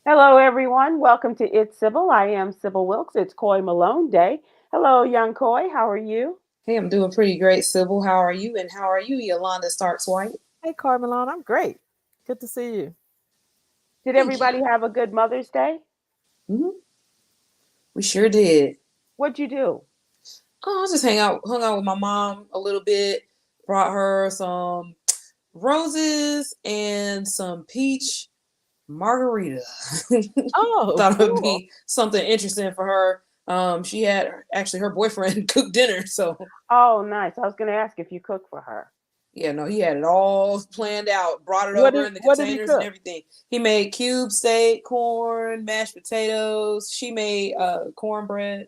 Hello, everyone. Welcome to It's Sybil. I am Sybil Wilkes. It's Coy Malone Day. Hello, young Coy. How are you? Hey, I'm doing pretty great, Sybil. How are you? And how are you, Yolanda Starks White? Hey, Carmelon, I'm great. Good to see you. Did Thank you. everybody have a good Mother's Day? hmm We sure did. What'd you do? Oh, I just hung out with my mom a little bit. Brought her some roses and some peach margarita. Oh, Thought it would cool. be something interesting for her. She had actually her boyfriend cook dinner, so Oh, nice. I was going to ask if you cook for her. yeah, no, he had it all planned out, brought it What over did in the what did he containers and cook? everything. He made cube steak, corn, mashed potatoes. She made cornbread,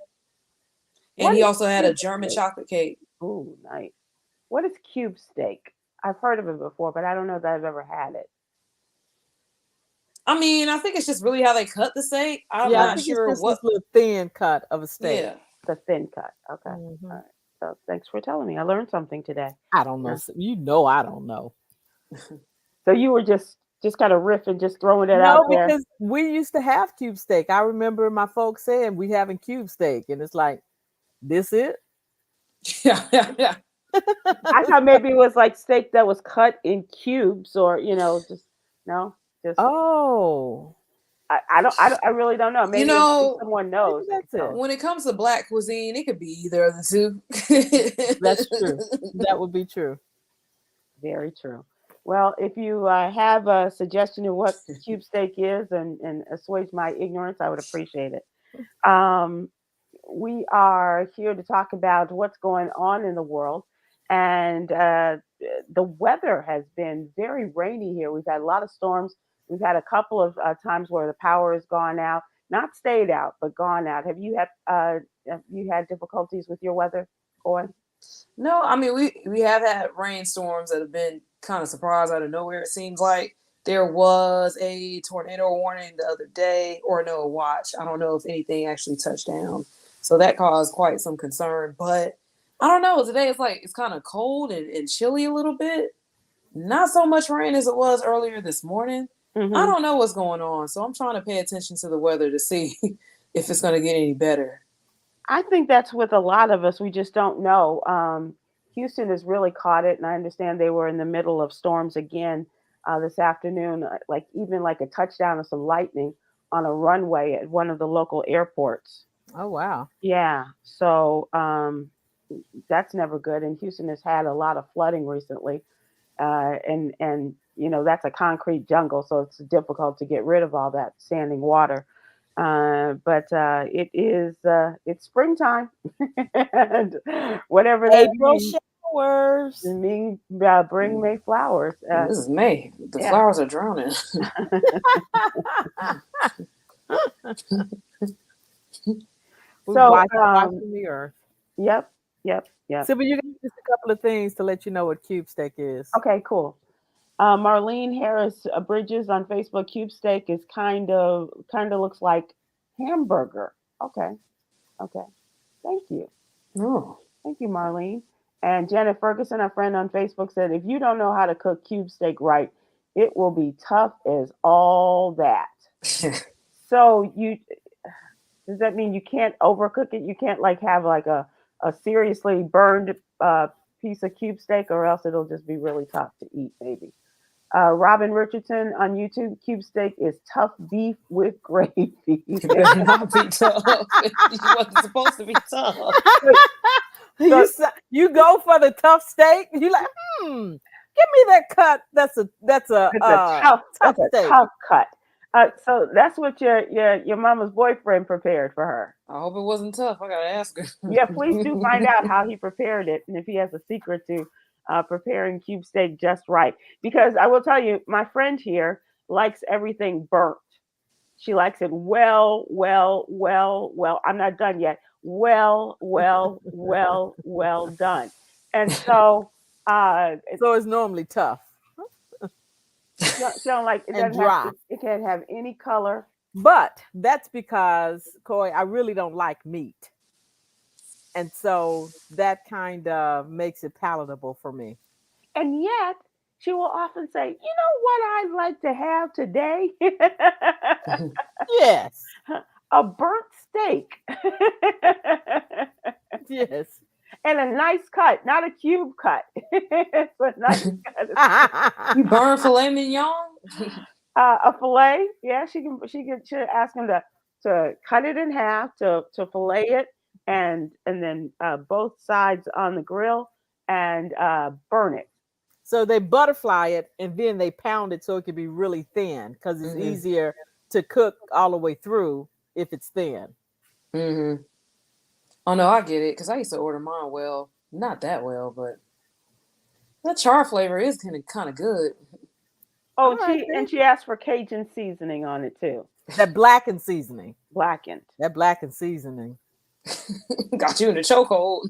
and What he is also had a cube German steak? chocolate cake. Ooh, nice. What is cube steak? I've heard of it before, but I don't know that I've ever had it. I mean, I think it's just really how they cut the steak. I'm Yeah, I Uh, not think it's sure just what. this little thin cut of a steak. Yeah, the thin cut. Okay. All hmm right. So thanks for telling me. I learned something today. I don't know. Yeah. I don't know. So you were just kind of riffing, just throwing it out No, there. because we used to have cube steak. I remember my folks saying we having cube steak, and it's like this it. yeah. I thought maybe it was like steak that was cut in cubes, or just no, just Oh, I really don't know. You Maybe if know, someone maybe knows, they can that's tell it. us. when it comes to black cuisine, it could be either of the That's true. two. That would be true. Very true. Well, if you have a suggestion of what cube steak is and assuage my ignorance, I would appreciate it. Um, we are here to talk about what's going on in the world. And the weather has been very rainy here. We've had a lot of storms. We've had a couple of times where the power has gone out, not stayed out, but gone out. Have you had difficulties with your weather, Coy? No, I mean we have had rainstorms that have been kind of surprised out of nowhere. It seems like there was a tornado warning the other day, or no, a watch. I don't know if anything actually touched down, so that caused quite some concern. But I don't know. Today it's kind of cold and chilly a little bit. Not so much rain as it was earlier this morning. I Hmm. don't know what's going on, so I'm trying to pay attention to the weather to see if it's going to get any better. I think that's with a lot of us. We just don't know. Houston has really caught it, and I understand they were in the middle of storms again this afternoon, like even like a touchdown of some lightning on a runway at one of the local airports. Oh wow. Yeah, so that's never good. And Houston has had a lot of flooding recently, and that's a concrete jungle, so it's difficult to get rid of all that standing water. But it's springtime, and whatever that April means. showers. Bring May flowers. This is May. The Yeah. flowers are drowning. We're So, watching the earth. yep, yep, yep. So, but you got just a couple of things to let you know what cube steak is. Okay, cool. Marlene Harris Bridges on Facebook. Cube steak is kind of looks like hamburger. Okay, okay. Thank you. Oh. Thank you, Marlene. And Janet Ferguson, our friend on Facebook, said, if you don't know how to cook cube steak right, it will be tough as all that. So does that mean you can't overcook it? You can't like have like a seriously burned piece of cube steak, or else it'll just be really tough to eat, maybe. Robin Richardson on YouTube, cube steak is tough beef with gravy. It better not be tough. It wasn't supposed to be tough. So, You go for the tough steak. You like, give me that cut. That's a that's tough a steak. tough cut. So that's what your mama's boyfriend prepared for her. I hope it wasn't tough. I gotta ask her. Yeah, please do find out how he prepared it and if he has a secret to preparing cube steak just right. Because I will tell you, my friend here likes everything burnt. She likes it well, well, well, well. I'm not done yet. Well, well, well, well done. And so So it's normally tough she don't like it. and Doesn't have dry. it can't have any color. But that's because, Coy, I really don't like meat. And so that kind of makes it palatable for me. And yet she will often say, "You know what I'd like to have today? Yes. A burnt steak Yes. and a nice cut, not a cube cut. It's a nice cut. You burn filet mignon? A fillet, yeah, she ask him to cut it in half, to fillet it, and then both sides on the grill and burn it. So they butterfly it and then they pound it so it can be really thin because it's Mm-hmm. easier to cook all the way through if it's thin. Mm-hmm. Oh no, I get it because I used to order mine well, not that well, but that char flavor is kind of good. Oh, All right, she asked for Cajun seasoning on it too, that blackened seasoning. blackened. That blackened seasoning. Got you in the chokehold.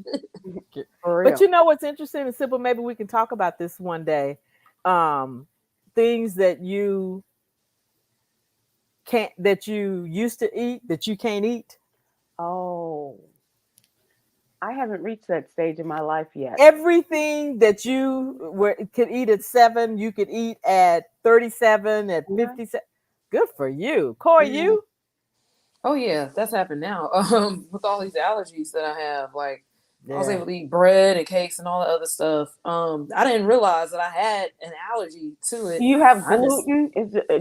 For real. But you know what's interesting and simple? Maybe we can talk about this one day. Things that you can't, that you used to eat that you can't eat. Oh, I haven't reached that stage in my life yet. Everything that you could eat at 7, you could eat at 37, at Yeah. 57. Good for you, Coy. Yeah. You? Oh yeah, that's happened now. With all these allergies that I have, like I was Yeah. able to eat bread and cakes and all the other stuff. I didn't realize that I had an allergy to it. Do you have I just gluten?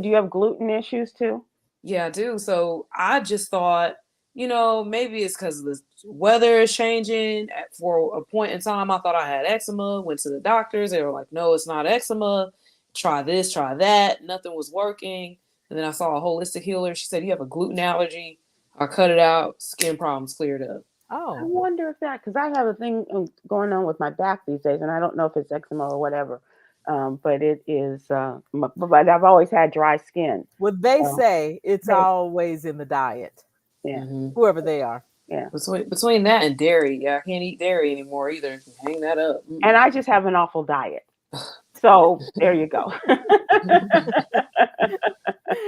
Do you have gluten issues too? Yeah, I do. So I just thought, maybe it's because the weather is changing. For a point in time, I thought I had eczema. Went to the doctors. They were like, no, it's not eczema. Try this, try that. Nothing was working. And then I saw a holistic healer. She said, you have a gluten allergy. I cut it out. Skin problems cleared up. I Oh, wonder if that, because I have a thing going on with my back these days, and I don't know if it's eczema or whatever. But it is. But I've always had dry skin. well, they So say it's they, always in the diet, yeah, Mm-hmm. whoever they are. yeah. Between that and dairy, yeah, I can't eat dairy anymore either. Hang that up. And I just have an awful diet. So there you go.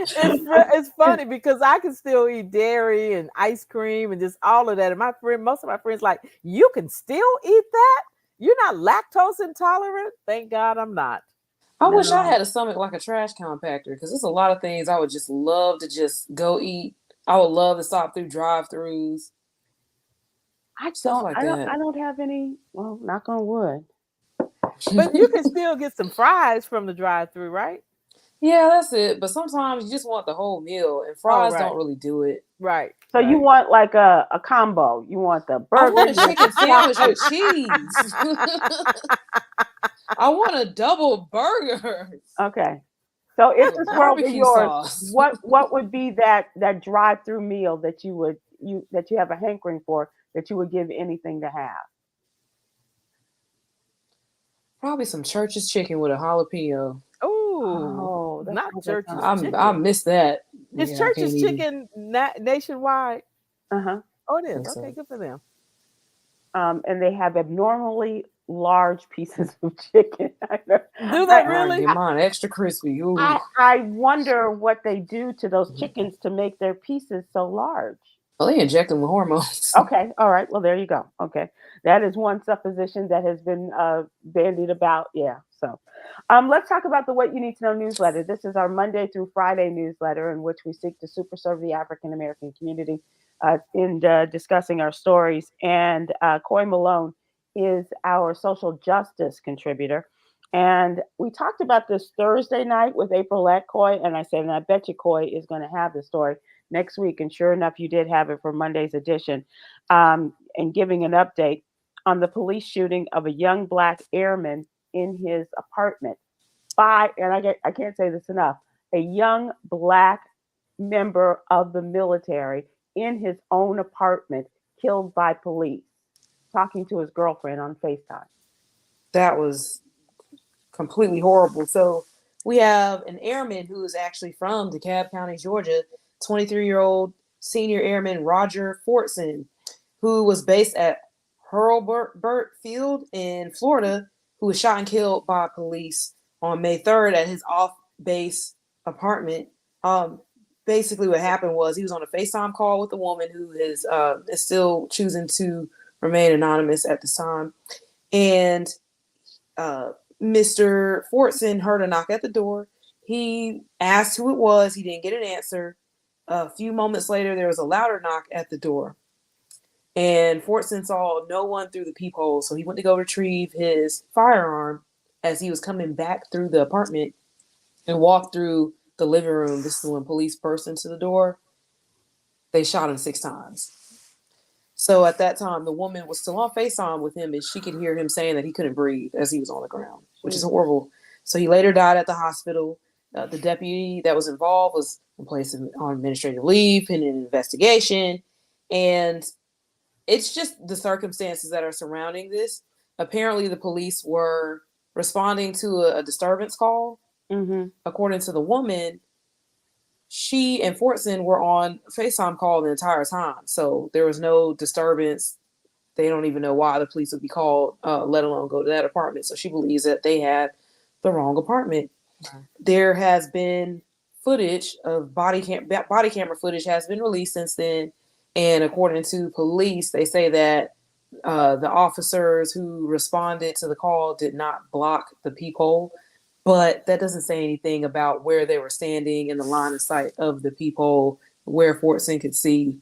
It's funny because I can still eat dairy and ice cream and just all of that. And most of my friends, like, you can still eat that? You're not lactose intolerant? Thank God I'm not. I wish I No. had a stomach like a trash compactor because there's a lot of things I would just love to just go eat. I would love to stop through drive-throughs, stuff like that. I don't have any. Well, knock on wood. But you can still get some fries from the drive-through, right? Yeah, that's it. But sometimes you just want the whole meal, and fries right. don't really do it. Right. So you want like a combo. You want the I burger. want a You want chicken the sandwich with cheese. I want a double burger. Okay. So if With this world were barbecue yours, sauce. what would be that drive-through meal that you have a hankering for, that you would give anything to have? Probably some Church's chicken with a jalapeno. Oh, that not sounds Church's like chicken. I miss that. Is Yeah, I Church's can't eat it. chicken nationwide? Uh-huh. Oh, it I is. think Okay, so. good for them. And they have abnormally large pieces of chicken. Do they I really? get mine extra crispy. Ooh. I wonder what they do to those chickens to make their pieces so large. Well, they inject them with hormones. Okay, all right. Well, there you go. Okay, that is one supposition that has been bandied about. Yeah. So, let's talk about the What You Need to Know newsletter. This is our Monday through Friday newsletter in which we seek to super serve the African American community in discussing our stories. And Coy Malone is our social justice contributor. And we talked about this Thursday night with April Coy, and I said, and I bet you Coy is going to have the story next week. And sure enough, you did have it for Monday's edition, and giving an update on the police shooting of a young Black airman in his apartment by, and I can't say this enough, a young Black member of the military in his own apartment, killed by police, talking to his girlfriend on FaceTime. That was completely horrible. So we have an airman who is actually from DeKalb County, Georgia, 23-year-old senior airman Roger Fortson, who was based at Hurlburt Field in Florida, who was shot and killed by police on May 3rd at his off-base apartment. Basically what happened was he was on a FaceTime call with a woman who is still choosing to remain anonymous at this time. And Mr. Fortson heard a knock at the door. He asked who it was. He didn't get an answer. A few moments later, there was a louder knock at the door. And Fortson saw no one through the peephole, so he went to go retrieve his firearm as he was coming back through the apartment and walked through the living room. This is when police burst into the door. They shot him 6 times. So at that time, the woman was still on FaceTime with him, and she could hear him saying that he couldn't breathe as he was on the ground, which is horrible. So he later died at the hospital. The deputy that was involved was placed on administrative leave pending an investigation. And it's just the circumstances that are surrounding this. Apparently, the police were responding to a disturbance call. Mm-hmm. According to the woman, she and Fortson were on FaceTime call the entire time. So there was no disturbance. They don't even know why the police would be called, let alone go to that apartment. So she believes that they had the wrong apartment. Okay. There has been footage of body camera footage has been released since then. And according to police, they say that the officers who responded to the call did not block the peephole. But that doesn't say anything about where they were standing in the line of sight of the peephole, where Fortson could see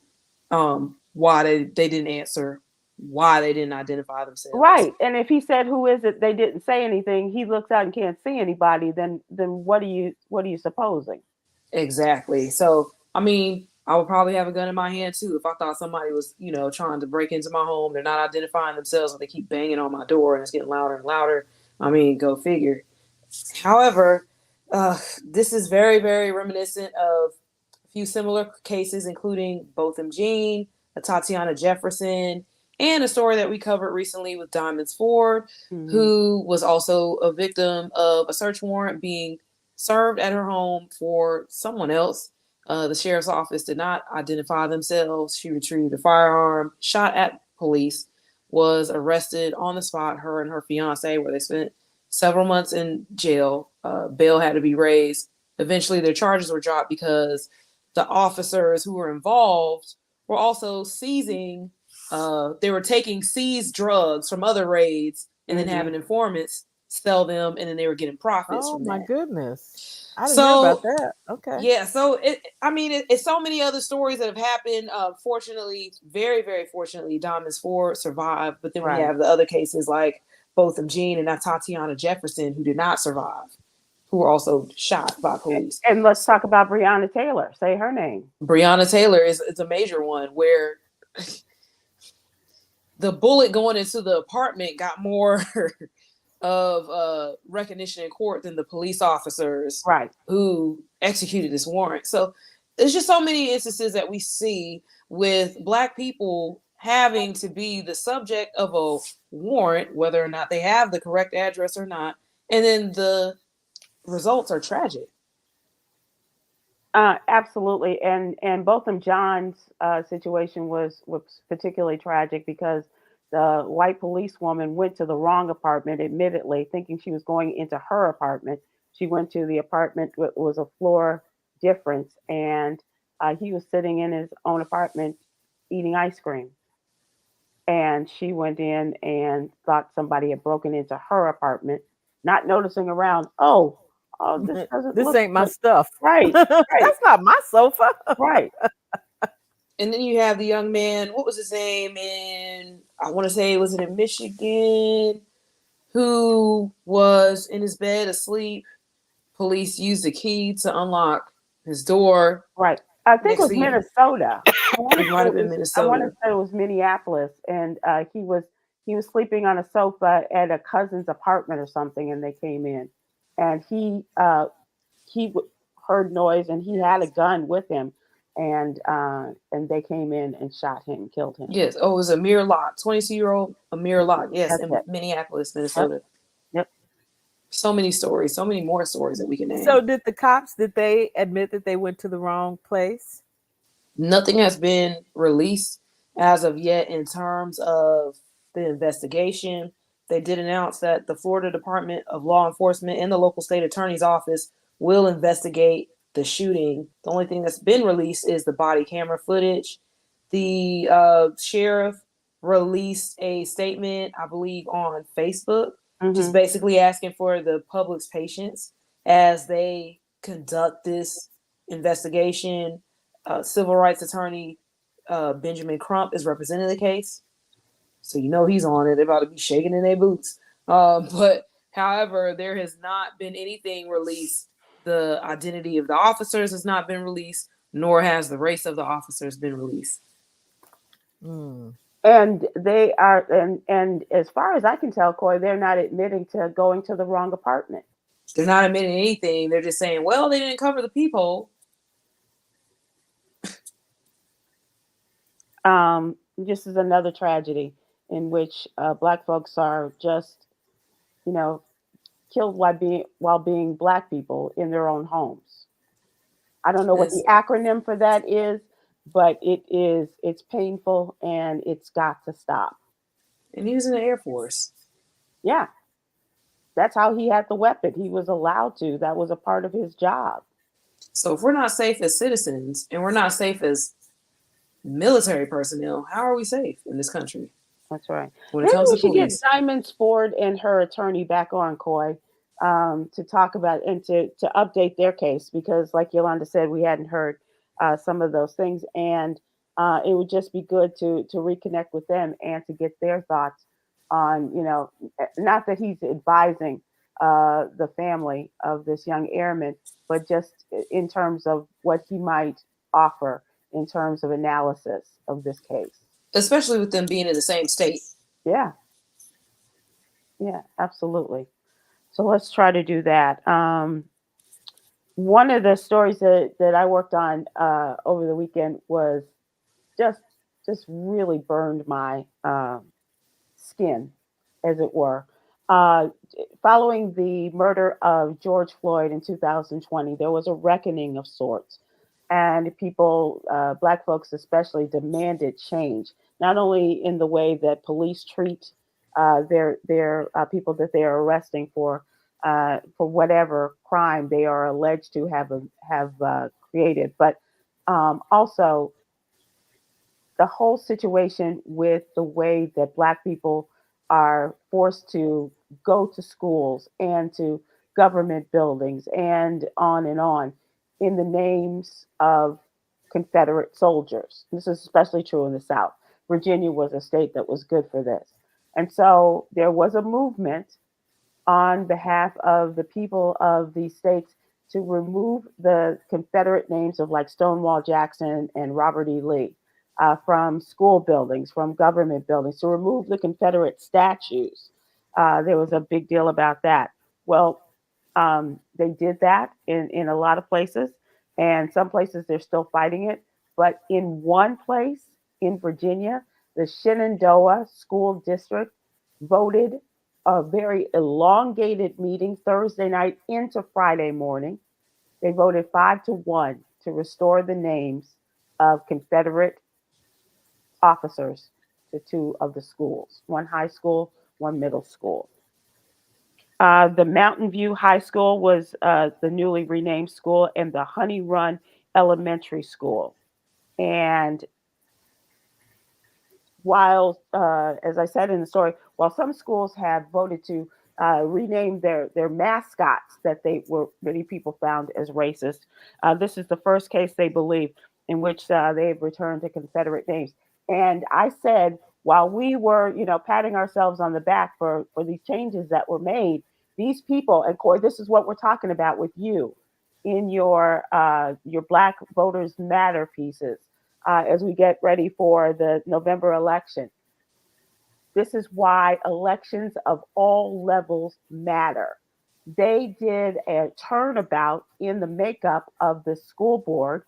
why they didn't answer, why they didn't identify themselves. Right. And if he said, who is it? They didn't say anything. He looks out and can't see anybody. Then what are you supposing? Exactly. So, I mean, I would probably have a gun in my hand too if I thought somebody was, trying to break into my home. They're not identifying themselves, and they keep banging on my door and it's getting louder and louder. I mean, go figure. However, this is very, very reminiscent of a few similar cases, including Botham Jean, Tatiana Jefferson, and a story that we covered recently with Diamonds Ford, mm-hmm. who was also a victim of a search warrant being served at her home for someone else. The sheriff's office did not identify themselves. She retrieved a firearm, shot at police, was arrested on the spot, her and her fiance, where they spent several months in jail. Bail had to be raised. Eventually, their charges were dropped because the officers who were involved were also seizing. They were taking seized drugs from other raids and then having informants sell them, and then they were getting profits from that. Oh my goodness! I didn't know about that. Okay. Yeah. So it's so many other stories that have happened. Fortunately, very, very fortunately, Diamonds Ford survived, but then we have the other cases like Botham Jean and Tatiana Jefferson, who did not survive, who were also shot by police. And let's talk about Breonna Taylor. Say her name. Breonna Taylor is a major one where the bullet going into the apartment got more of recognition in court than the police officers who executed this warrant. So there's just so many instances that we see with Black people having to be the subject of a warrant, whether or not they have the correct address or not, and then the results are tragic. Absolutely, and Botham John's situation was particularly tragic because the white policewoman went to the wrong apartment, admittedly, thinking she was going into her apartment. She went to the apartment, it was a floor difference, and he was sitting in his own apartment eating ice cream. And she went in and thought somebody had broken into her apartment, not noticing around, oh, this ain't my stuff. Right. That's not my sofa. Right. And then you have the young man, what was his name? I want to say, was it in Michigan? Who was in his bed asleep. Police used the key to unlock his door. Right. I think it was Minnesota. It might have been Minnesota. I want to say it was Minneapolis, and he was sleeping on a sofa at a cousin's apartment or something, and they came in, and he heard noise, and he had a gun with him, and they came in and shot him, killed him. Yes. Oh, it was Amir Locke, 22-year-old Amir Locke. Yes, that's in Minneapolis, Minnesota. Yep. So many stories, so many more stories that we can name. So did the cops, did they admit that they went to the wrong place? Nothing has been released as of yet in terms of the investigation. They did announce that the Florida Department of Law Enforcement and the local state attorney's office will investigate the shooting. The only thing that's been released is the body camera footage. The sheriff released a statement, I believe, on Facebook, just Mhm. basically asking for the public's patience as they conduct this investigation. Civil rights attorney Benjamin Crump is representing the case, so you know he's on it. They're about to be shaking in their boots. But however, there has not been anything released. The identity of the officers has not been released, nor has the race of the officers been released. Mm. And they are, and as far as I can tell, Coy, they're not admitting to going to the wrong apartment. They're not admitting anything. They're just saying, well, they didn't cover the peephole. This is another tragedy in which black folks are just, you know, killed while being black people in their own homes. I don't know what It's, the acronym for that is, but it's painful and it's got to stop. and he was in the Air Force. Yeah, that's how he had the weapon. He was allowed to. That was a part of his job. So if we're not safe as citizens and we're not safe as military personnel, how are we safe in this country That's right. when it Maybe comes we to should get police? Diamond Ford and her attorney back on, Coy, to talk about and to update their case because, like Yolanda said, we hadn't heard some of those things, and it would just be good to reconnect with them and to get their thoughts on, not that he's advising the family of this young airman, but just in terms of what he might offer in terms of analysis of this case. Especially with them being in the same state. Yeah, yeah, absolutely. So let's try to do that. One of the stories that I worked on over the weekend was just just really burned my skin, as it were. Uh, Following the murder of George Floyd in 2020, there was a reckoning of sorts, and people, Black folks especially, demanded change. Not only in the way that police treat their people that they are arresting for whatever crime they are alleged to have created, but also the whole situation with the way that Black people are forced to go to schools and to government buildings and on in the names of Confederate soldiers. This is especially true in the South. Virginia was a state that was good for this. And so there was a movement on behalf of the people of these states to remove the Confederate names of like Stonewall Jackson and Robert E. Lee from school buildings, from government buildings, to remove the Confederate statues. There was a big deal about that. Well, they did that in a lot of places, and some places they're still fighting it. But in one place in Virginia, the Shenandoah School District voted a very elongated meeting Thursday night into Friday morning. They voted 5-1 to restore the names of Confederate officers to two of the schools, one high school, one middle school. The Mountain View High School was the newly renamed school, and the Honey Run Elementary School. And while, as I said in the story, while some schools have voted to rename their mascots that many people found as racist, this is the first case they believe in which they've returned to Confederate names. And I said, while we were, patting ourselves on the back for these changes that were made, these people, and Corey, this is what we're talking about with you in your Black Voters Matter pieces as we get ready for the November election. This is why elections of all levels matter. They did a turnabout in the makeup of the school board,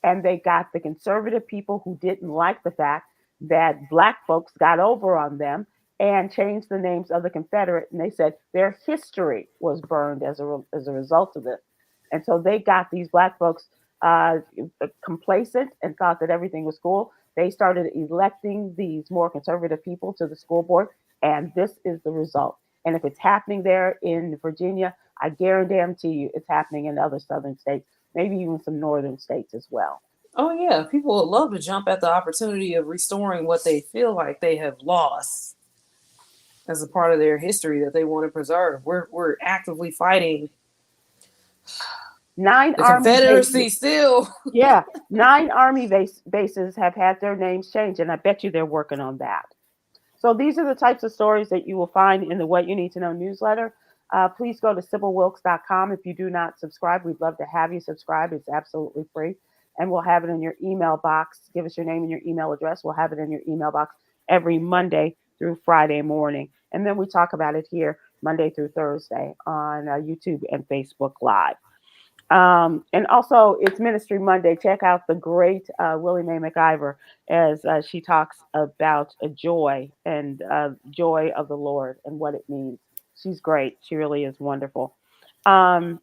and they got the conservative people who didn't like the fact that Black folks got over on them and changed the names of the Confederate. And they said their history was burned as a result of this. And so they got these Black folks uh, complacent and thought that everything was cool. They started electing these more conservative people to the school board, and this is the result. And if it's happening there in Virginia, I guarantee you it's happening in other southern states, maybe even some northern states as well. Oh yeah, people would love to jump at the opportunity of restoring what they feel like they have lost. as a part of their history that they want to preserve. We're actively fighting 9 the army Confederacy bases. still. Yeah, 9 army bases have had their names changed, and I bet you they're working on that. So these are the types of stories that you will find in the What You Need to Know newsletter. Please go to SybilWilkes.com. If you do not subscribe, we'd love to have you subscribe. It's absolutely free. And we'll have it in your email box. Give us your name and your email address. We'll have it in your email box every Monday through Friday morning. And then we talk about it here Monday through Thursday on YouTube and Facebook Live. And also, it's Ministry Monday. Check out the great Willie Mae McIver as she talks about joy and joy of the Lord and what it means. She's great. She really is wonderful. Um,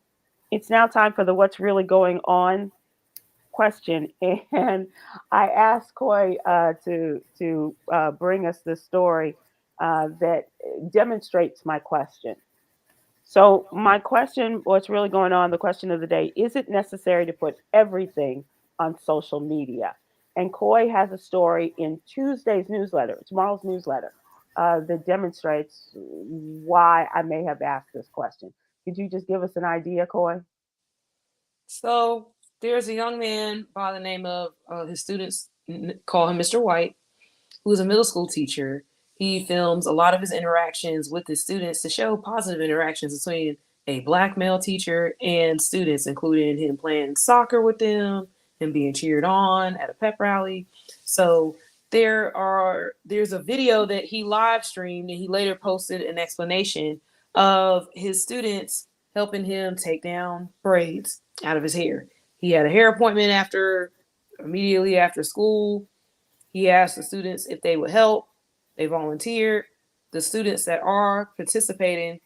it's now time for the What's Really Going On question. And I asked Coy to bring us the story that demonstrates my question. So, my question, what's really going on, the question of the day, is it necessary to put everything on social media? And Coy has a story in Tuesday's newsletter, tomorrow's newsletter, that demonstrates why I may have asked this question. Could you just give us an idea, Coy? So there's a young man by the name of his students call him Mr. White, who's a middle school teacher. He films a lot of his interactions with his students to show positive interactions between a black male teacher and students, including him playing soccer with them, him being cheered on at a pep rally. So there's a video that he live streamed and he later posted an explanation of his students helping him take down braids out of his hair. He had a hair appointment immediately after school. He asked the students if they would help. They volunteered. The students that are participating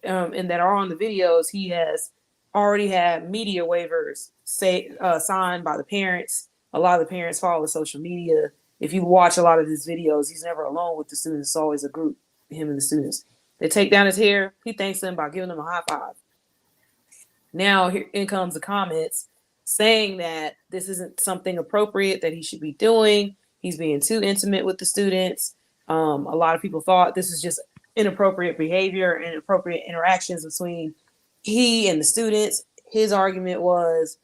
and that are on the videos, he has already had media waivers signed by the parents. A lot of the parents follow social media. If you watch a lot of his videos, he's never alone with the students. It's always a group, him and the students. They take down his hair. He thanks them by giving them a high five. Now here in comes the comments saying that this isn't something appropriate that he should be doing. He's being too intimate with the students. A lot of people thought this is just inappropriate behavior and inappropriate interactions between he and the students. His argument was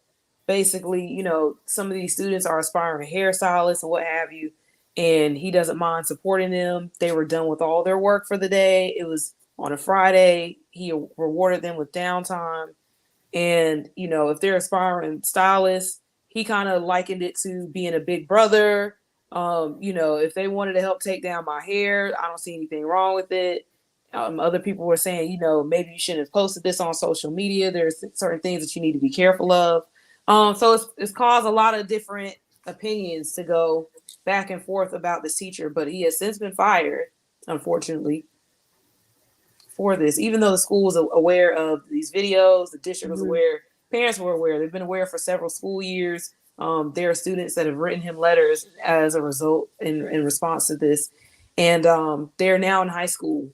basically, some of these students are aspiring hairstylists and what have you, and he doesn't mind supporting them. They were done with all their work for the day. It was on a Friday. He rewarded them with downtime. And, if they're aspiring stylists, he kind of likened it to being a big brother. If they wanted to help take down my hair, I don't see anything wrong with it. Other people were saying, maybe you shouldn't have posted this on social media. There's certain things that you need to be careful of. So it's caused a lot of different opinions to go back and forth about this teacher, but he has since been fired, unfortunately, for this. Even though the school was aware of these videos, the district was aware, parents were aware. They've been aware for several school years. There are students that have written him letters as a result in response to this, and they're now in high school.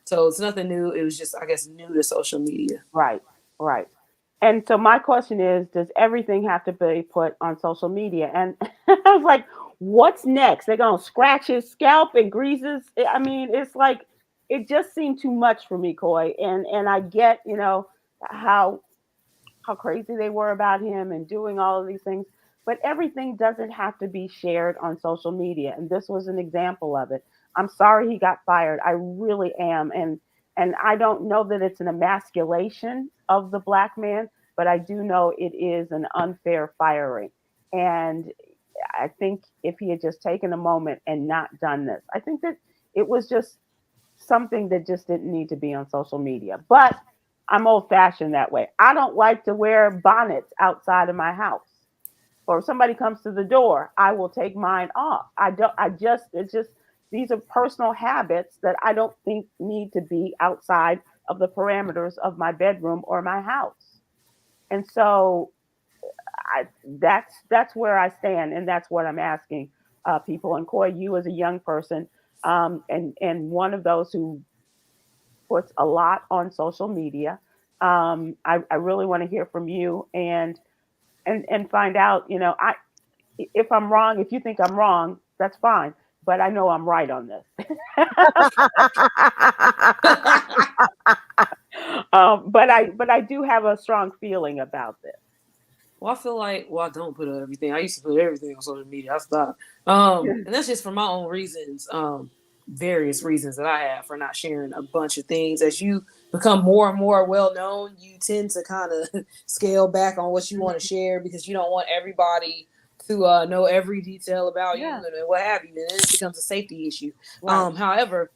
So it's nothing new. It was just, I guess, new to social media. Right, right. And so my question is, does everything have to be put on social media? And I was like, what's next? They're going to scratch his scalp and grease his. I mean, it's like, it just seemed too much for me, Coy. And I get, how crazy they were about him and doing all of these things. But everything doesn't have to be shared on social media. And this was an example of it. I'm sorry he got fired. I really am. And I don't know that it's an emasculation of the black man, but I do know it is an unfair firing. And I think if he had just taken a moment and not done this, I think that it was just something that just didn't need to be on social media. But I'm old fashioned that way. I don't like to wear bonnets outside of my house. Or if somebody comes to the door, I will take mine off. It's just, these are personal habits that I don't think need to be outside of the parameters of my bedroom or my house. And so that's where I stand, and that's what I'm asking people. And Coy, you as a young person, and one of those who puts a lot on social media, I really want to hear from you and find out. If I'm wrong, if you think I'm wrong, that's fine. but I know I'm right on this. But I do have a strong feeling about this. Well, I feel like, well, I don't put everything. I used to put everything on social media. I stopped. And that's just for my own reasons, various reasons that I have for not sharing a bunch of things. As you become more and more well known, you tend to kind of scale back on what you want to share because you don't want everybody to know every detail about you Yeah. and what have you. And then it becomes a safety issue. Right. However,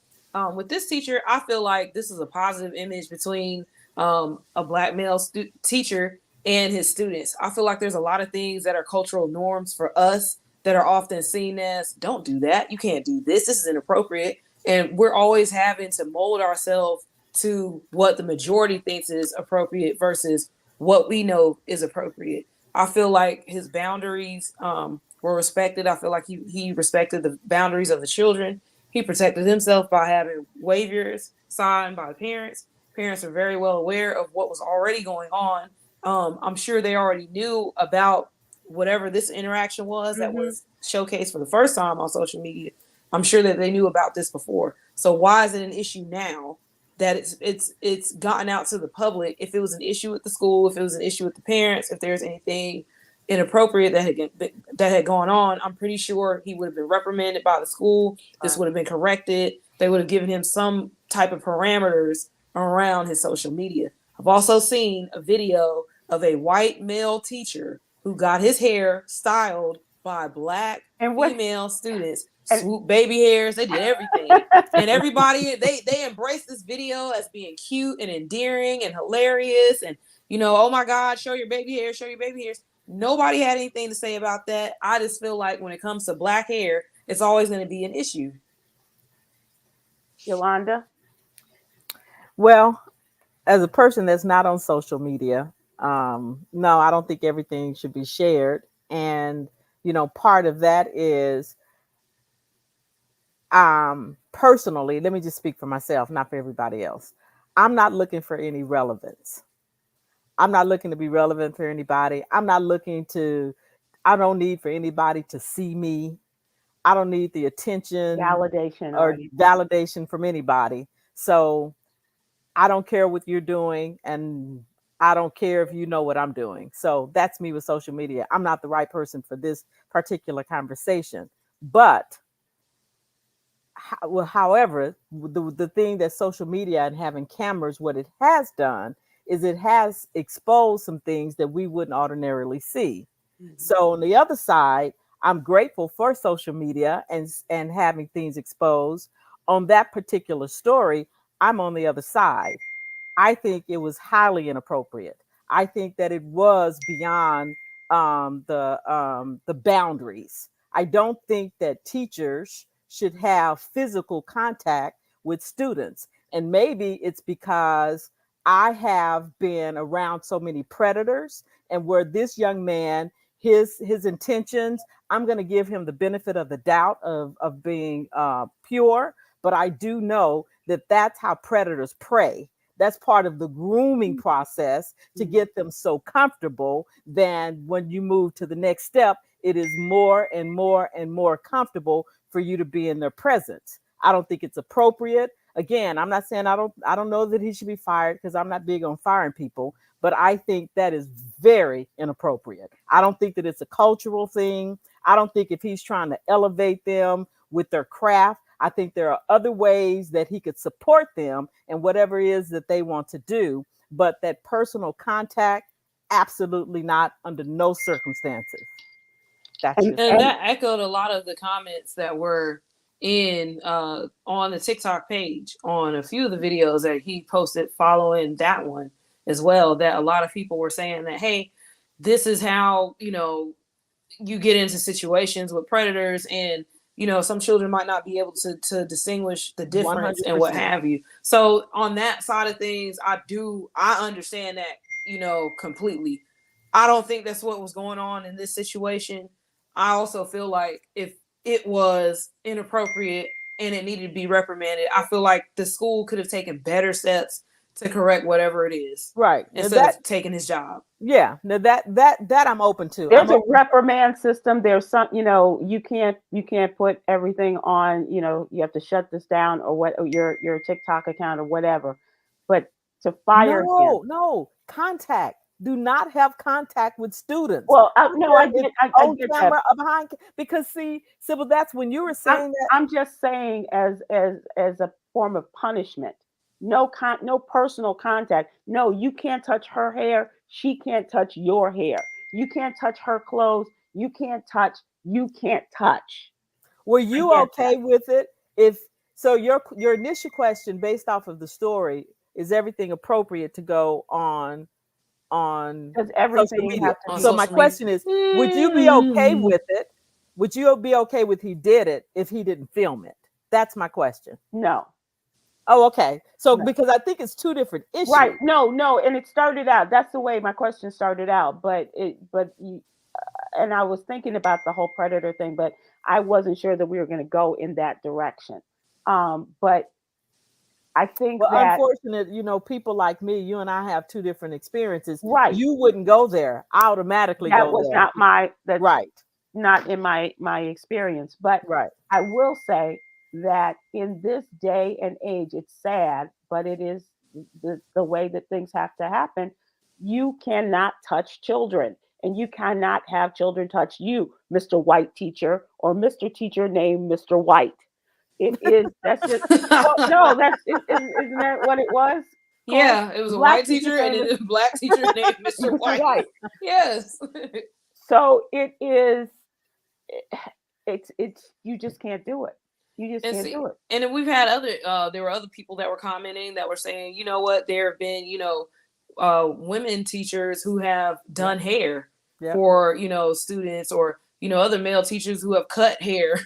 with this teacher, I feel like this is a positive image between a black male teacher and his students. I feel like there's a lot of things that are cultural norms for us that are often seen as, don't do that. You can't do this. This is inappropriate. And we're always having to mold ourselves to what the majority thinks is appropriate versus what we know is appropriate. I feel like his boundaries were respected. I feel like he respected the boundaries of the children. He protected himself by having waivers signed by parents. Parents are very well aware of what was already going on. I'm sure they already knew about whatever this interaction was that Hmm. was showcased for the first time on social media. I'm sure that they knew about this before. So why is it an issue now that it's gotten out to the public? If it was an issue with the school, if it was an issue with the parents, if there's anything inappropriate that had gone on, I'm pretty sure he would have been reprimanded by the school. This would have been corrected. They would have given him some type of parameters around his social media. I've also seen a video of a white male teacher who got his hair styled by black And what? female students, And, swoop baby hairs, they did everything. And everybody, they embraced this video as being cute and endearing and hilarious. And, oh my God, show your baby hair, show your baby hairs. Nobody had anything to say about that. I just feel like when it comes to black hair, it's always going to be an issue. Yolanda? Well, as a person that's not on social media, no, I don't think everything should be shared. And, part of that is personally, let me just speak for myself, not for everybody else. I'm not looking for any relevance. I'm not looking to be relevant for anybody. I don't need for anybody to see me. I don't need the attention Validation or or anything. validation from anybody. So I don't care what you're doing, and I don't care if you know what I'm doing. So that's me with social media. I'm not the right person for this particular conversation. But however, the thing that social media and having cameras, what it has done is it has exposed some things that we wouldn't ordinarily see. Mhm. So on the other side, I'm grateful for social media and having things exposed. On that particular story, I'm on the other side. I think it was highly inappropriate. I think that it was beyond the boundaries. I don't think that teachers should have physical contact with students, and maybe it's because I have been around so many predators, and where this young man, his intentions, I'm going to give him the benefit of the doubt of being pure, but I do know that that's how predators prey. That's part of the grooming process to get them so comfortable. Then when you move to the next step, it is more and more and more comfortable for you to be in their presence. I don't think it's appropriate. Again, I'm not saying I don't know that he should be fired, because I'm not big on firing people, but I think that is very inappropriate. I don't think that it's a cultural thing. I don't think if he's trying to elevate them with their craft, I think there are other ways that he could support them and whatever it is that they want to do. But that personal contact, absolutely not, under no circumstances. That's And, just And and me. that echoed a lot of the comments that were in on the TikTok page on a few of the videos that he posted following that one as well. That a lot of people were saying that, hey, this is how you get into situations with predators, and some children might not be able to distinguish the difference and what 100%. have you. So on that side of things, I understand that completely. I don't think that's what was going on in this situation. I also feel like if it was inappropriate and it needed to be reprimanded, I feel like the school could have taken better steps to correct whatever it is, Right. Now instead of taking his job. yeah. Now that I'm open to. There's I'm a reprimand system. There's some, you can't put everything on, you have to shut this down or what, or your TikTok account or whatever. But to fire him. No, contact. Do not have contact with students. Well, no, I get camera that. behind, because see, Sybil, that's when you were saying that. I'm just saying as a form of punishment. No personal contact. No, you can't touch her hair. She can't touch your hair. You can't touch her clothes. You can't touch. Were you okay with it? If so, your initial question based off of the story is everything appropriate to go on because everything social media. has to be So my question is, would you be okay with it? Would you be okay with he did it if he didn't film it? That's my question. No. Oh, okay. So No. because I think it's two different issues. Right. No. And it started out. That's the way my question started out. And I was thinking about the whole predator thing, but I wasn't sure that we were going to go in that direction. But I think that unfortunate, people like me, you and I have two different experiences. Right. You wouldn't go there. I automatically go there. That was not right. Not in my experience. But right. I will say that in this day and age, it's sad, but it is the way that things have to happen. You cannot touch children, and you cannot have children touch you, Mr. White teacher, or Mr. Teacher named Mr. White. It is. That's just isn't that what it was? Yeah, it was a white teacher and a black teacher named Mr. White. Yes. So it is. It's you just can't do it. You just can't do it. And then we've had there were other people that were commenting that were saying, you know what, there have been, women teachers who have done hair for, students, or, other male teachers who have cut hair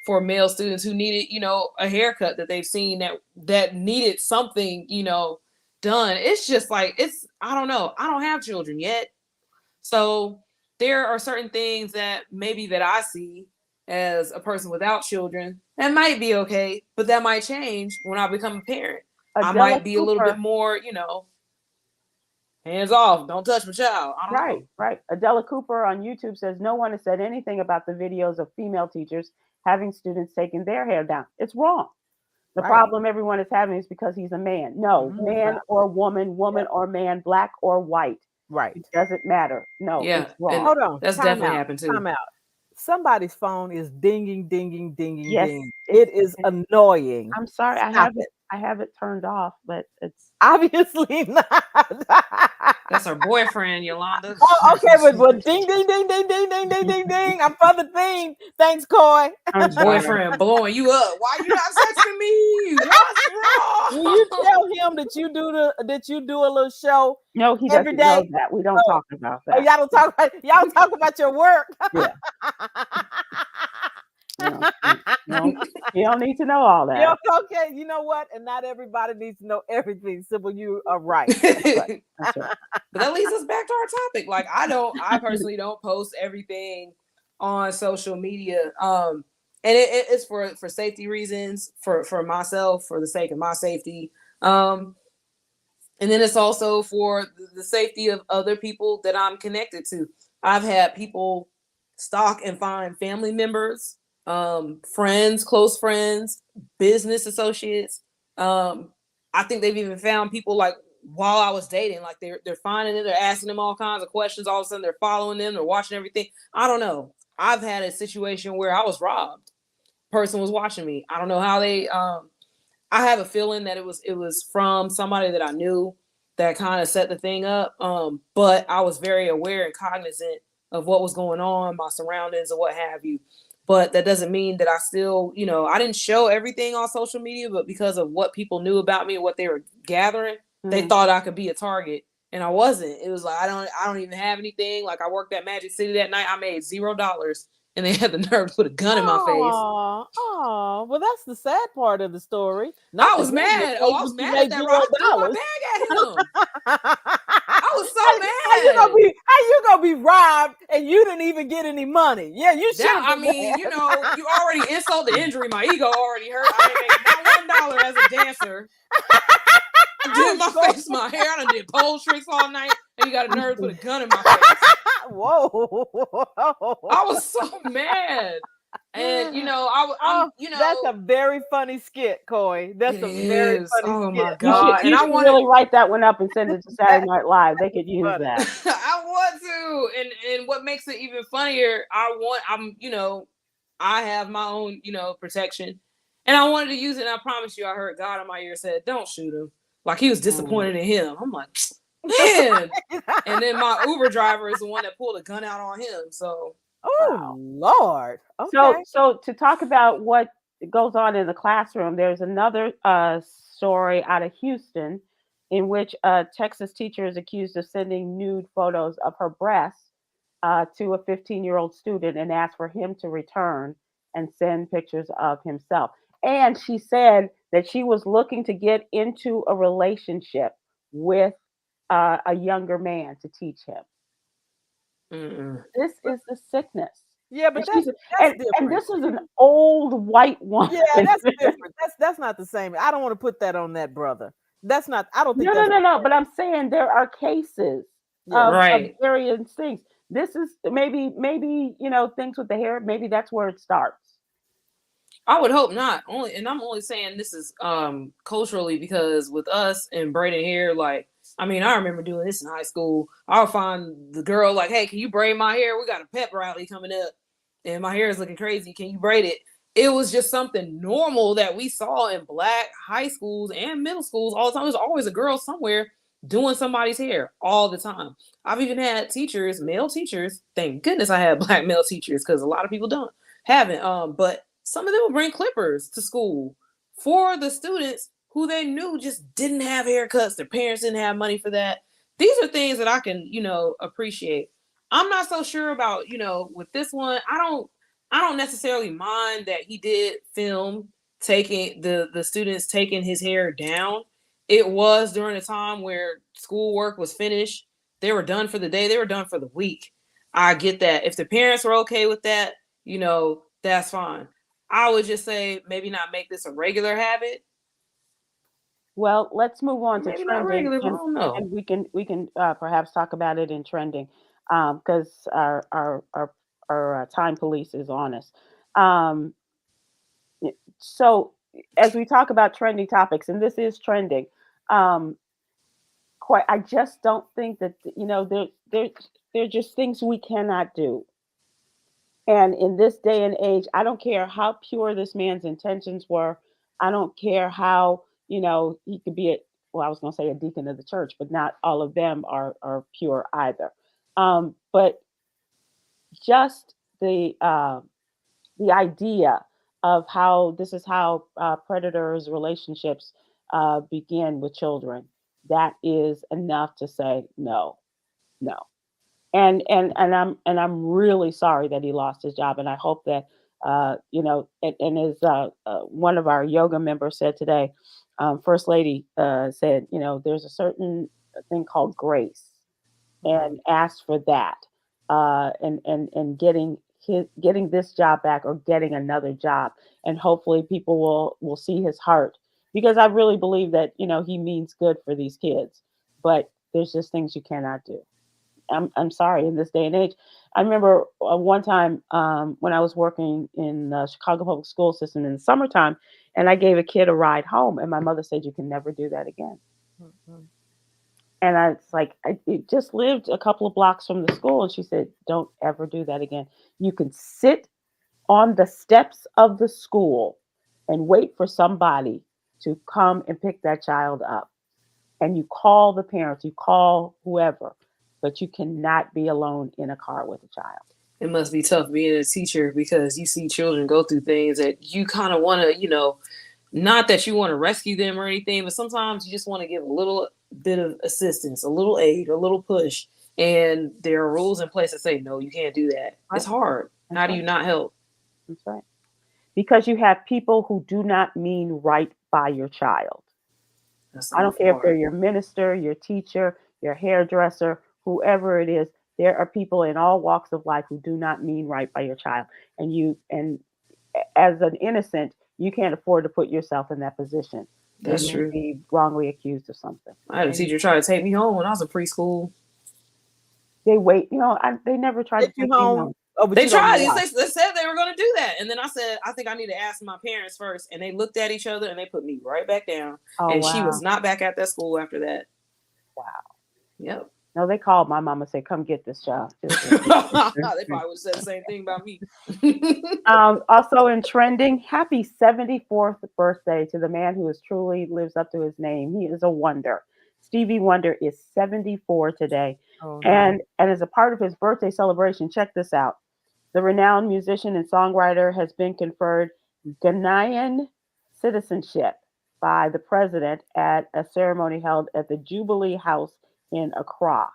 for male students who needed, a haircut that they've seen that needed something, done. It's just like, I don't know. I don't have children yet. So there are certain things that I see as a person without children that might be okay, but that might change when I become a parent. I might be a little bit more, hands off, don't touch my child. I don't know. Right. Adela Cooper on YouTube says no one has said anything about the videos of female teachers having students taking their hair down. It's wrong. The problem everyone is having is because he's a man. No, man or woman or man, black or white. Right. It doesn't matter. No, it's wrong. Hold on. That's definitely happened too. Time out. Somebody's phone is dinging, dinging, dinging, yes, dinging. It is annoying. I'm sorry. I have it turned off, but it's obviously not. That's her boyfriend, Yolanda. Oh, okay, but ding, ding, ding, ding, ding, ding, ding, ding, ding. I'm for the thing. Thanks, Coy. Boyfriend blowing you up. Why you not texting me? What's wrong? Will you tell him that you do a little show? No, he doesn't know that. We don't talk about that. Oh, y'all talk about your work. Yeah. No, you don't need to know all that. Yeah, okay, you know what? And not everybody needs to know everything. Sybil, you are right. That's right. But that leads us back to our topic. Like, I personally don't post everything on social media. And it's for safety reasons, for myself, for the sake of my safety. And then it's also for the safety of other people that I'm connected to. I've had people stalk and find family members, friends, close friends, business associates. I think they've even found people like while I was dating, like they're finding it, they're asking them all kinds of questions. All of a sudden they're following them, they're watching everything. I don't know. I've had a situation where I was robbed. Person was watching me. I don't know how they, I have a feeling that it was from somebody that I knew that kind of set the thing up. But I was very aware and cognizant of what was going on, my surroundings or what have you. But that doesn't mean that I still, I didn't show everything on social media, but because of what people knew about me and what they were gathering, they thought I could be a target. And I wasn't. It was like, I don't even have anything. Like, I worked at Magic City that night. I made $0. And they had the nerve to put a gun in my face. Oh, well, that's the sad part of the story. I was mad. I was mad at that rock. I threw my bag at him. I was so mad. How you gonna be robbed and you didn't even get any money? Yeah, you should. I mean, you already insult the injury. My ego already hurt. I ain't making not $1 as a dancer. Did my face, my hair. I done did pole tricks all night, and you got a nerve to put a gun in my face. Whoa. I was so mad. And I'm That's a very funny skit, Coy. That's it a very is. funny Oh my skit. God. And You I should wanted really write that one up and send it to Saturday Night Live. They could use funny. that. I want to. And what makes it even funnier, I have my own, protection. And I wanted to use it, and I promise you, I heard God in my ear said, "Don't shoot him." Like he was disappointed in him. I'm like, man. And then my Uber driver is the one that pulled a gun out on him. So Oh Wow. Lord. Okay. So to talk about what goes on in the classroom, there's another story out of Houston in which a Texas teacher is accused of sending nude photos of her breasts to a 15-year-old student and asked for him to return and send pictures of himself. And she said that she was looking to get into a relationship with a younger man to teach him. This is the sickness. Yeah, but And she's that's and different. this is an old white woman. Yeah, that's different. That's not the same. I don't want to put that on that brother. That's not. I don't think No, no, that's. no, no. But I'm saying there are cases Yeah. of right. various things. This is maybe things with the hair. Maybe that's where it starts. I would hope not. I'm only saying this is culturally because with us and braiding hair, like I remember doing this in high school. I'll find the girl like, "Hey, can you braid my hair? We got a pep rally coming up, and my hair is looking crazy. Can you braid it?" It was just something normal that we saw in black high schools and middle schools all the time. There's always a girl somewhere doing somebody's hair all the time. I've even had teachers, male teachers. Thank goodness I had black male teachers because a lot of people haven't. But some of them would bring clippers to school for the students who they knew just didn't have haircuts. Their parents didn't have money for that. These are things that I can, appreciate. I'm not so sure about, with this one. I don't necessarily mind that he did film taking the students taking his hair down. It was during a time where schoolwork was finished. They were done for the day. They were done for the week. I get that. If the parents were okay with that, that's fine. I would just say maybe not make this a regular habit. Well, let's move on to Maybe not trending, regular, but I don't know. and we can perhaps talk about it in trending, because our time police is on us. Um, so as we talk about trending topics, and this is trending, um, quite, I just don't think that there are just things we cannot do. And in this day and age, I don't care how pure this man's intentions were. I don't care how, he could be well, I was going to say a deacon of the church, but not all of them are pure either. But just the idea of how this is how predators relationships begin with children, that is enough to say no, no. And I'm really sorry that he lost his job, and I hope that and as one of our yoga members said today, First Lady said, there's a certain thing called grace, and ask for that, and getting this job back or getting another job, and hopefully people will see his heart, because I really believe that he means good for these kids, but there's just things you cannot do. I'm sorry, in this day and age. I remember one time when I was working in the Chicago public school system in the summertime, and I gave a kid a ride home, and my mother said, "You can never do that again." Mhm. And I was like, I just lived a couple of blocks from the school, and she said, "Don't ever do that again. You can sit on the steps of the school and wait for somebody to come and pick that child up, and you call the parents, you call whoever, but you cannot be alone in a car with a child." It must be tough being a teacher because you see children go through things that you kind of want to, not that you want to rescue them or anything, but sometimes you just want to give a little bit of assistance, a little aid, a little push. And there are rules in place that say, no, you can't do that. Right. It's hard. That's How do right. you not help? That's right. Because you have people who do not mean right by your child. That's I the don't care if they're part. your minister, your teacher, your hairdresser, whoever it is. There are people in all walks of life who do not mean right by your child. And as an innocent, you can't afford to put yourself in that position. That's may true. be wrongly accused of something. I had a teacher try to take me home when I was in preschool. They wait, they never tried to Take you take me home. home. Oh, but They you don't know tried. why. They said they were going to do that. And then I said, I think I need to ask my parents first. And they looked at each other and they put me right back down. Oh, And she wow. was not back at that school after that. Wow. Yep. No, they called my mom and said, "Come get this child." They probably would have said the same thing about me. Also in trending, happy 74th birthday to the man who is truly lives up to his name. He is a wonder. Stevie Wonder is 74 today. Oh, no. And as a part of his birthday celebration, check this out. The renowned musician and songwriter has been conferred Ghanaian citizenship by the president at a ceremony held at the Jubilee House in Accra.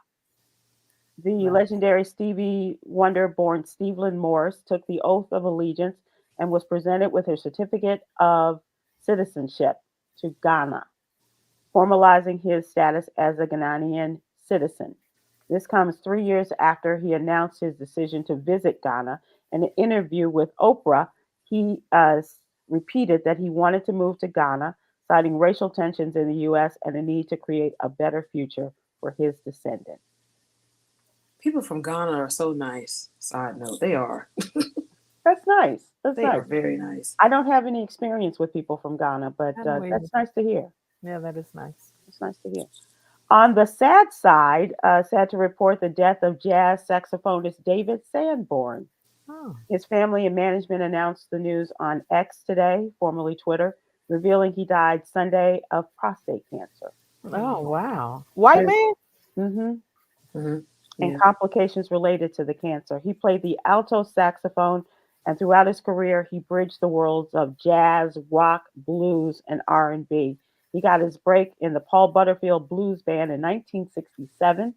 The Wow. legendary Stevie Wonder born Stevland Morris took the oath of allegiance and was presented with her certificate of citizenship to Ghana, formalizing his status as a Ghanaian citizen. This comes 3 years after he announced his decision to visit Ghana. In an interview with Oprah, he repeated that he wanted to move to Ghana, citing racial tensions in the U.S. and the need to create a better future for his descendants. People from Ghana are so nice. Side note, they are. That's nice. That's They nice. are very nice. I don't have any experience with people from Ghana, but I don't either. that's nice to hear. Yeah, that is nice. It's nice to hear. On the sad side, sad to report the death of jazz saxophonist David Sanborn. Oh. His family and management announced the news on X today, formerly Twitter, revealing he died Sunday of prostate cancer. Oh, wow. White man? hmm Mm-hmm. And complications related to the cancer. He played the alto saxophone, and throughout his career, he bridged the worlds of jazz, rock, blues, and R&B. He got his break in the Paul Butterfield Blues Band in 1967,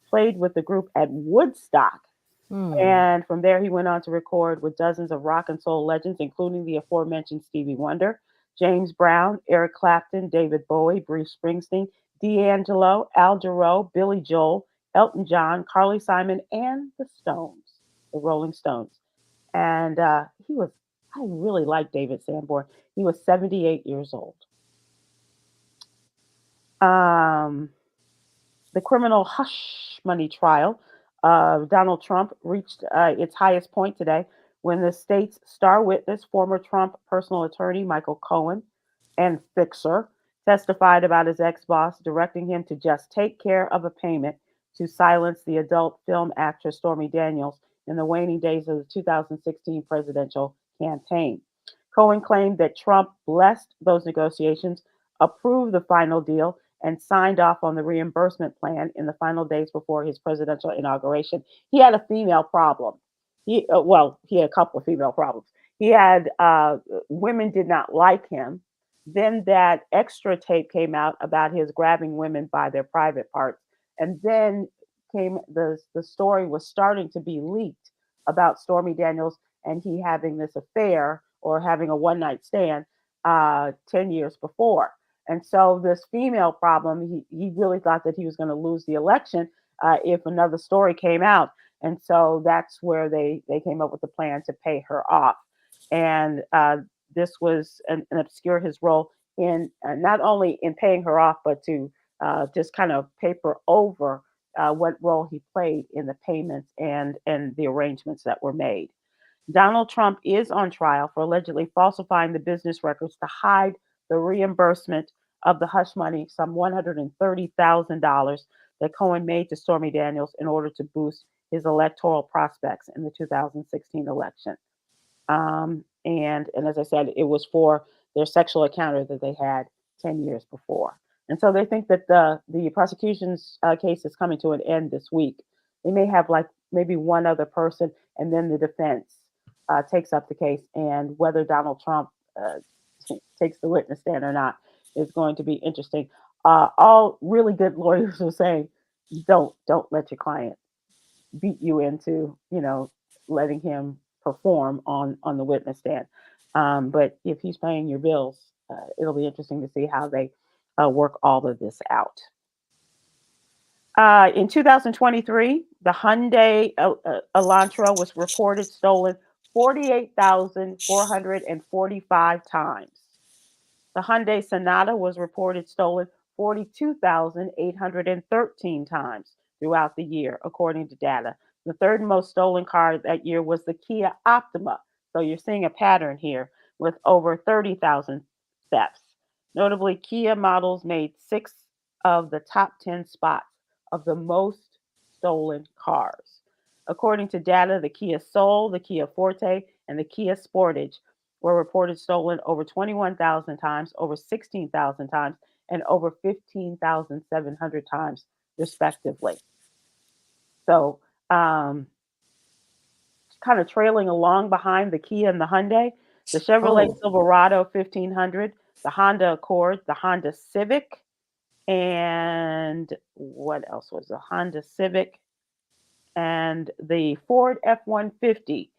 played with the group at Woodstock, and from there he went on to record with dozens of rock and soul legends, including the aforementioned Stevie Wonder, James Brown, Eric Clapton, David Bowie, Bruce Springsteen, D'Angelo, Al Jarreau, Billy Joel, Elton John, Carly Simon, and the Stones, the Rolling Stones. And I really like David Sanborn. He was 78 years old. The criminal hush money trial of Donald Trump reached its highest point today when the state's star witness, former Trump personal attorney Michael Cohen and fixer, testified about his ex boss directing him to just take care of a payment to silence the adult film actress Stormy Daniels in the waning days of the 2016 presidential campaign. Cohen claimed that Trump blessed those negotiations, approved the final deal, and signed off on the reimbursement plan in the final days before his presidential inauguration. He had a female problem. He had a couple of female problems. He had women did not like him. Then that extra tape came out about his grabbing women by their private parts, and then came the story was starting to be leaked about Stormy Daniels and he having this affair or having a one night stand 10 years before. And so this female problem, he really thought that he was going to lose the election if another story came out. And so that's where they came up with the plan to pay her off. And this was an obscure his role in not only in paying her off, but to just kind of paper over what role he played in the payments and the arrangements that were made. Donald Trump is on trial for allegedly falsifying the business records to hide the reimbursement of the hush money, some $130,000 that Cohen made to Stormy Daniels in order to boost his electoral prospects in the 2016 election. And as I said, it was for their sexual encounter that they had 10 years before. And so they think that the prosecution's case is coming to an end this week. They may have like maybe one other person, and then the defense takes up the case. And whether Donald Trump takes the witness stand or not is going to be interesting. All really good lawyers are saying, don't let your client beat you into letting him perform on the witness stand. But if he's paying your bills, it'll be interesting to see how they work all of this out. In 2023, the Hyundai Elantra was reported stolen 48,445 times. The Hyundai Sonata was reported stolen 42,813 times throughout the year, according to data. The third most stolen car that year was the Kia Optima. So you're seeing a pattern here with over 30,000 thefts. Notably, Kia models made 6 of the top 10 spots of the most stolen cars. According to data, the Kia Soul, the Kia Forte, and the Kia Sportage were reported stolen over 21,000 times, over 16,000 times, and over 15,700 times, respectively. So, kind of trailing along behind the Kia and the Hyundai, the Chevrolet Oh, Silverado 1500, the Honda Accord, the Honda Civic, and what else was the Honda Civic and the Ford F-150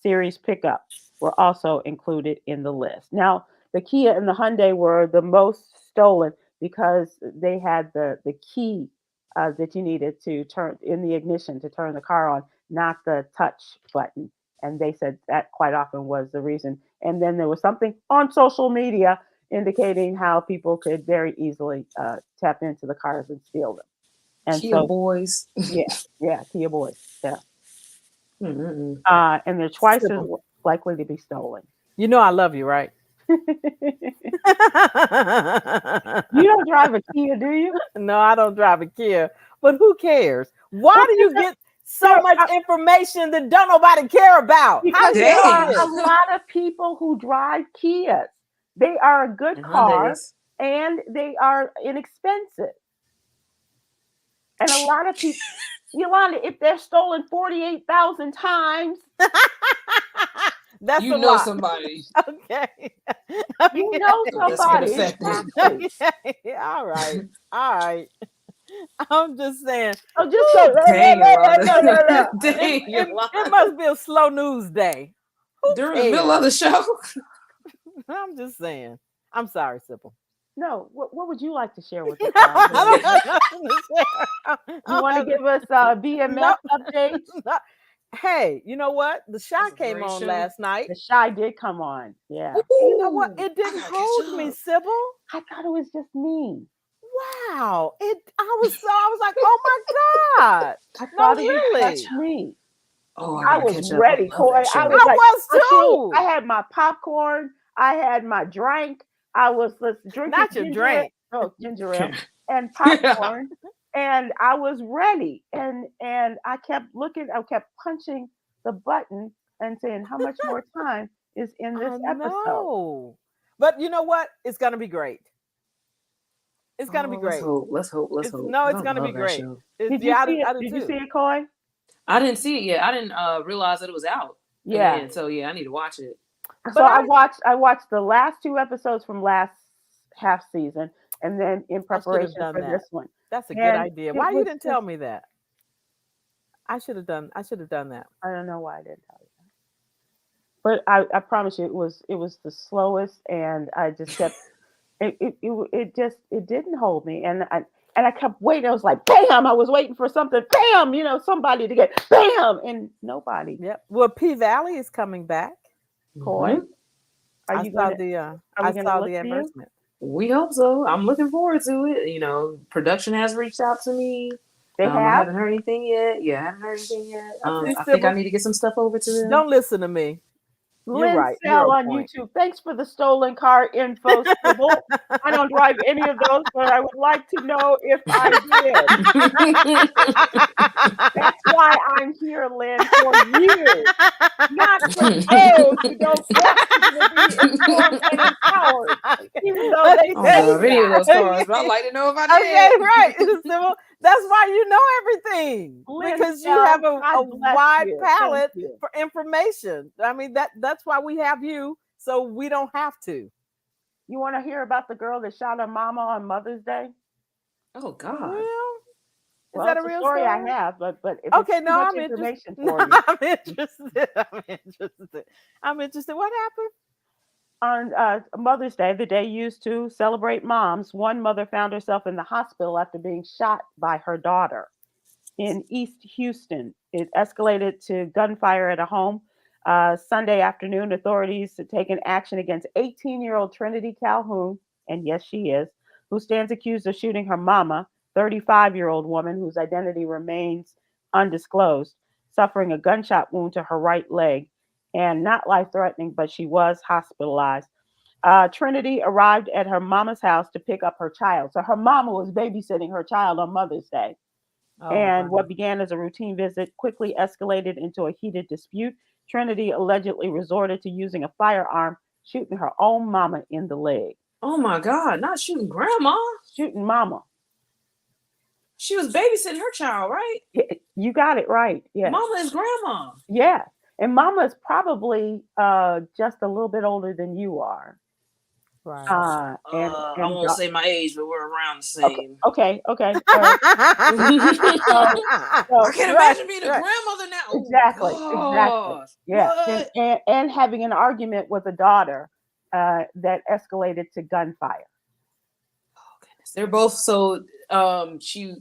series pickup were also included in the list. Now, the Kia and the Hyundai were the most stolen because they had the key that you needed to turn in the ignition to turn the car on, not the touch button. And they said that quite often was the reason. And then there was something on social media indicating how people could very easily tap into the cars and steal them. And Kia so, boys. yeah, yeah, Kia boys, yeah. Mm-mm. And they're twice as Sybil, likely to be stolen. you know I love you, right? You don't drive a Kia, do you? No, I don't drive a Kia, but who cares? Why Well, do you get so there much are, information that don't nobody care about? How because do there you do are Dang. a this? lot of people who drive Kias. They are a good And car Hyundais. and they are inexpensive. And a lot of people, Yolanda, if they're stolen 48,000 times, That's You a know lot. somebody Okay. you Okay. know that's been somebody. affected. Exactly. Okay. All right. All right. I'm just saying. So just go, Whew, la, la, Dang, la, la, Yolanda. la, la, la. Dang, it Yolanda. must be a slow news day. Who During the middle of cares? the show. I'm just saying. I'm sorry, Sybil. No, what would you like to share with us, I don't Yolanda? have nothing to share. I You don't want to have give us no, BMF updates? no. Hey, you know what? The Shy That's a came great on show. last night. The Shy did come on. Yeah. And you know what? Ooh, It I didn't gotta catch hold me, up. Sybil. I thought it was just me. Wow. I was like, oh my God. I No, thought it was really. just me. Oh, I I gotta was catch up. I ready, love Coy. that I show. was I like, was for sure. I too. had my popcorn. I had my drink. I was drinking Not your ginger, drink. ginger ale and popcorn, and I was ready. And I kept looking. I kept punching the button and saying, "How much more time is in this I episode?" know. But you know what? It's gonna be great. It's gonna be Oh, let's great. hope. Let's hope. Let's It's hope. no, 'Cause it's I gonna be love that great. show. Did you Yeah, see it? I do Did you see too. it, Coy? I didn't see it yet. I didn't realize that it was out. Yeah. And so yeah, I need to watch it. So But I watched the last 2 episodes from last half season, and then in I should have preparation done for that. this one, That's a good and idea. it Why you was didn't tell just me that? I should have done that. I don't know why I didn't tell you that, but I promise you it was the slowest, and I just kept it didn't hold me, and I kept waiting. I was like, bam! I was waiting for something, bam! Somebody to get bam, and nobody. Yep. Well, P Valley is coming back. Coy, Hmm. are I you saw gonna? the Are we I gonna saw look the for you? advertisement. We hope so. I'm looking forward to it. Production has reached out to me. They I have. haven't heard anything yet. Yeah, I haven't heard anything yet. See, I think I Sybil, need to get some stuff over to them. don't listen to me. You're Lynn right. You're Sell on on point. YouTube. Thanks for the stolen car info, Sybil. I don't drive any of those, but I would like to know if I did. That's why I'm here, Lynn, for you, not for those who don't want people to be informed and empowered, even though they Okay. I don't say drive any of that. those cars, but I'd Okay. like to know if I Okay, did. right. Sybil, that's why you know everything Lynn because you Sell, have a God bless wide you. Thank palette you. for information. I mean that's why we have you, so we don't have to. You want to hear about the girl that shot her mama on Mother's Day? Oh God. Well, is Well, that a it's a real story I story? have, but if it's Okay, too no, much I'm interested. information No, for you, I'm interested. I'm interested. I'm interested. What happened? on Mother's Day, the day used to celebrate moms, one mother found herself in the hospital after being shot by her daughter in East Houston. It escalated to gunfire at a home. Sunday afternoon, authorities had taken action against 18-year-old Trinity Calhoun, and yes, she is, who stands accused of shooting her mama, 35-year-old woman whose identity remains undisclosed, suffering a gunshot wound to her right leg and not life threatening, but she was hospitalized. Trinity arrived at her mama's house to pick up her child. So her mama was babysitting her child on Mother's Day. Oh, And wow. what began as a routine visit quickly escalated into a heated dispute. Trinity allegedly resorted to using a firearm, shooting her own mama in the leg. Oh my God, not shooting grandma. Shooting mama. She was babysitting her child, right? You got it right. Yeah. Mama is grandma. Yeah. And mama is probably just a little bit older than you are. Right. I won't say my age, but we're around the same. Okay. So, I can't imagine being a grandmother now. Oh, exactly. gosh. Yeah. And having an argument with a daughter that escalated to gunfire. Oh, goodness. They're both so she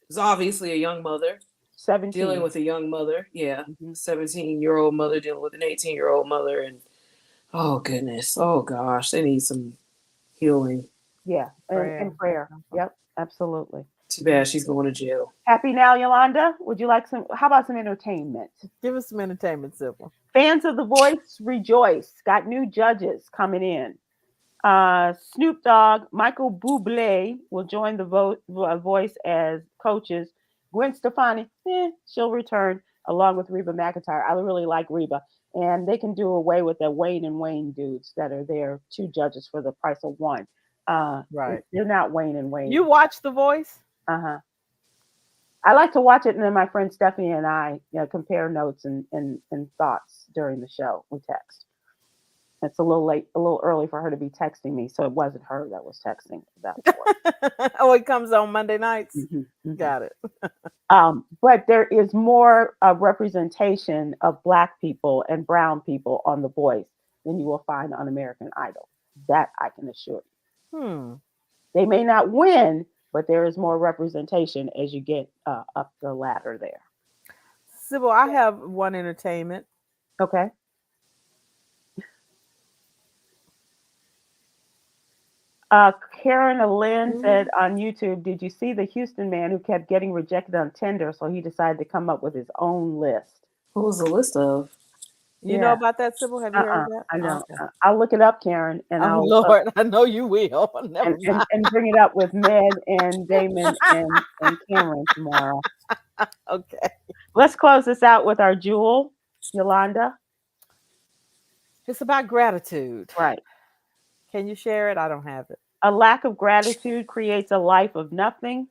was obviously a young mother. 17. Dealing with a young mother. Yeah. 17-year-old mother dealing with an 18-year-old mother. And oh goodness. Oh gosh. They need some healing. Yeah. And prayer. Yep. Absolutely. Too bad she's going to jail. Happy now, Yolanda. Would you like how about some entertainment? Give us some entertainment, Sybil. Fans of The Voice rejoice. Got new judges coming in. Snoop Dogg, Michael Bublé will join the Voice as coaches. Gwen Stefani, she'll return along with Reba McEntire. I really like Reba. And they can do away with the Wayne and Wayne dudes that are there, 2 judges for the price of 1. Right. They're not Wayne and Wayne. You watch The Voice? Uh-huh. I like to watch it, and then my friend Stephanie and I compare notes and thoughts during the show. We text. It's a little early for her to be texting me, so it wasn't her that was texting about The Voice. Oh, it comes on Monday nights? Got it. But there is more representation of Black people and brown people on The Voice than you will find on American Idol. That I can assure you. They may not win, but there is more representation as you get up the ladder there. Sybil, I have one entertainment. Okay. Karen Lynn said on YouTube, did you see the Houston man who kept getting rejected on Tinder, so he decided to come up with his own list? What was the list of? You know about that, Sybil? Have you heard that? I know. Okay. I'll look it up, Karen, and Lord, I know you will. Never mind. And bring it up with Ned and Damon and Cameron tomorrow. Okay. Let's close this out with our jewel, Yolanda. It's about gratitude. Right. Can you share it? I don't have it. A lack of gratitude creates a life of nothing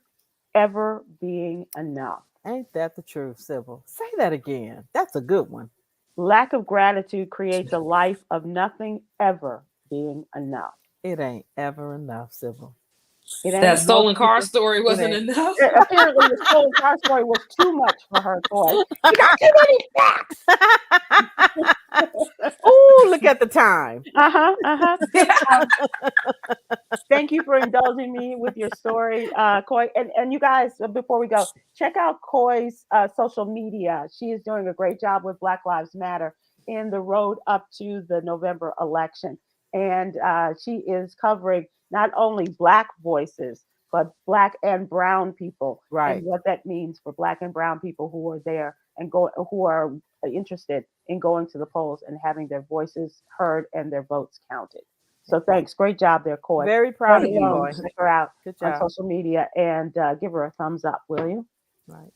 ever being enough. Ain't that the truth, Sybil? Say that again. That's a good one. Lack of gratitude creates a life of nothing ever being enough. It ain't ever enough, Sybil. That stolen car story wasn't enough. Apparently, the stolen car story was too much for her, Coy. You got too many facts. Oh, look at the time. Thank you for indulging me with your story, Coy. And you guys, before we go, check out Coy's social media. She is doing a great job with Black Lives Matter in the road up to the November election. And she is covering not only Black voices, but Black and brown people. Right. And what that means for Black and brown people who are there and who are interested in going to the polls and having their voices heard and their votes counted. So thanks. Great job there, Coy. Very proud of you, Coy. Check her out on social media and give her a thumbs up, will you? Right.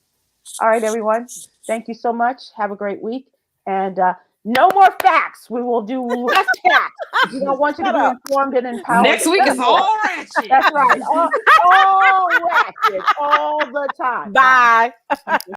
All right, everyone. Thank you so much. Have a great week. And no more facts. We will do less facts. We don't want you to be informed and empowered. Next week is all ratchet. That's right. All ratchet all the time. Bye.